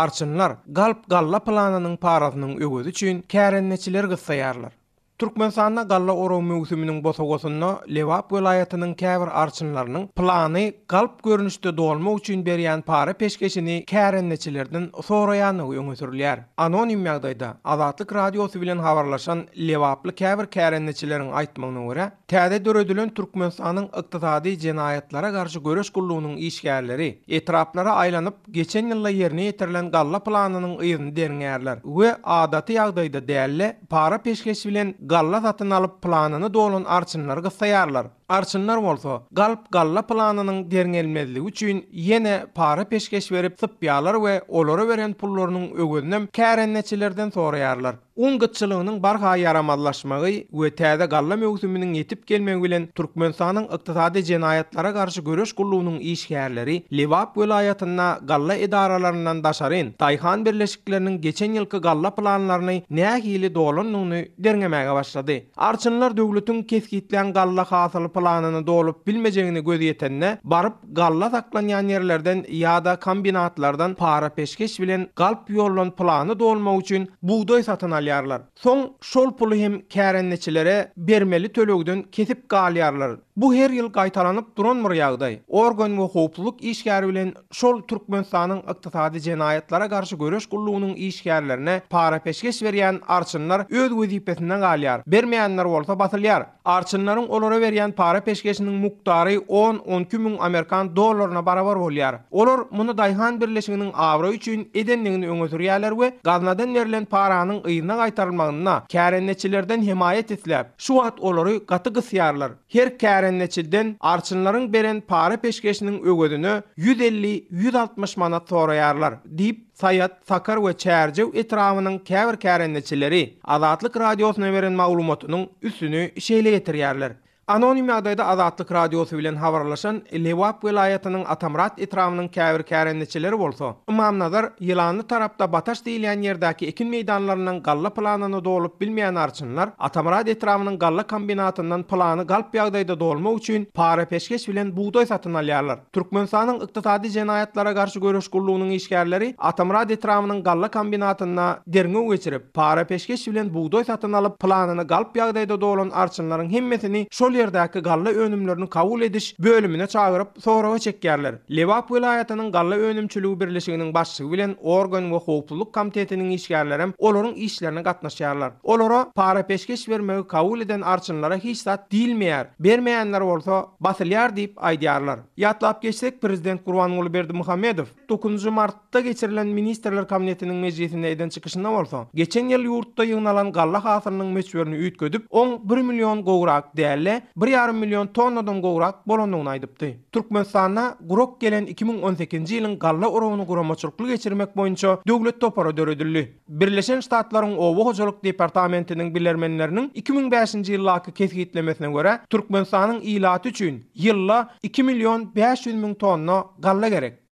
arçynlar galp galla plananynyň parasynyň ögözi üçin kärenneçiler gyssaýarlar. Türkmenistanda galla oro mövsüminiň bosagosyna Lewap welaýatynyň käbir arçynlarynyň plany galp görnüşde dolmak üçin berýän para peşkeşini kärenneçilerden soraýany öňe sürilýär. Anonim ýagdaýda Azatlyk radiosy bilen habarlaşan Lewaply käbir kärenneçileriň aýtmagyna görä, täze döredilen Türkmenistanyň ykdysady jenaýatlara garşy göreş gullugynyň işgärleri etraplara aýlanyp geçen ýylda ýerine ýetirilen galla planynyň ýygyny derňärler we adaty ýagdaýda dälle para peşkeşi bilen galla satyn alyp planyny dolan arçynlar gyssaýarlar. Arçynlar bolsa galp galla planynyň derňelmezligi üçin ýene para peşkeş berip sypýarlar we olara beren pullarynyň ögünden kärenneçilerden soraýarlar. Un gytçylygynyň barha yaramazlaşmagy we täze galla mövsüminiň ýetip gelmegi bilen Türkmenistanyň ykdysady jenaýatlara garşy göreş gullugynyň işgärleri Lewap welaýatyna galla idaralarynyň daşaryn Taýhan birleşikleriniň geçen ýylky galla planlaryny nähili dolanyny derňemege başlady. Arçynlar döwletiň keskitlen galla hasyly planyny dolup bilmejegini gözýetenne baryp galla saklanýan ýerlerden ýa-da kombinatlardan para peşkeş bilen galp ýollan plany dolmak üçin buğday satyn alýarlar. Soň şol puly hem kärenneçilere bermeli tölegden kesip galýarlar. Bu her ýyl gaýtaranyp duran bir ýagdaý. Organ we howpsuzlyk işgäri bilen şol Türkmenistanyň ykdysady jenaýatlara garşy göreş gullugynyň işgärlerine para peşkeş berýän arçynlar öz wezipesinden galýar. Bermeýänler bolsa batylýar. Arçynlaryň olara berýän para peşkeşiniň muktary 10-12 min Amerikan dollaryna barabar bolýar. Olar muny Taýhan birleşiginiň awra üçin edenligini öňe sürýärler we gaznadan berilen paranyň ýygyna gaýtarylmagyna kärenneçilerden himayet etläp, şu wagt olary gaty gysýarlar. Her kärenneçilden arçynlaryň beren para peşkeşiniň ögödüni 150-160 manat soraýarlar diýip Sayat, Sakar we Çärjew etrafynyň käbir kärenneçileri Azatlyk radiosyna beren maglumatynyň üstüni şeýle getirýärler. Anonim ýagdaýda Azatlyk radiosy bilen habarlaşan Lewap welaýatynyň Atamrat etrafynyň käbir kärenneçileri bolsa, Imamnazar ýylanly tarapda Bataş diýilen ýerdäki ekin meýdanlarynyň galla planyny dolup bilmeýän arçynlar Atamrat etrafynyň galla kombinatyndan plany galp ýagdaýda dolmak üçin para peşkeş bilen buğday satyn alýarlar. Türkmenistanyň ykdysady jenaýatlara garşy göreş gullugynyň işgärleri Atamrat etrafynyň galla kombinatyna derňe geçirip para peşkeş bilen buğday satyn alyp planyny galp ýagdaýda dolan arçynlaryň hemmesini şol ýerdäki galla önümlerini kabul ediş bölümine çağırıp soraga çekýärler. Lewap welaýatynyň galla önümçüligi birleşiginiň başçygy bilen organ we howpsuzlyk komitetiniň işgärleri olaryň işlerine gatnaşýarlar. Olara para peşkeş bermegi kabul eden arçynlara hiç zat diýilmeýär. Bermeýänler bolsa batylýar diýip aýdýarlar. Ýatlap geçsek, Prezident Gurbanuly Berdimuhammedow 9 martda geçirilen Ministrler Kabinetiniň mejlisinde eden çykyşynda bolsa, geçen ýyl ýurtda ýygnalan galla hasylynyň meçberini üýtgedip 11 million gowrak däle 1,5 million tonnadan gowrak bolandygyny aýdypdy. Türkmenistana gurok gelen 2018-nji ýylyň galla orogyny guramaçylyk geçirmek boýunça döwlet topara döredildi. Birleşen Ştatlaryň Owa hojalyk departamentiniň bilermenleriniň 2005-nji ýyllaky kesgitlemesine görä Türkmenistanyň ilaty üçin ýylda 2 million 500 000 tonna galla gerek.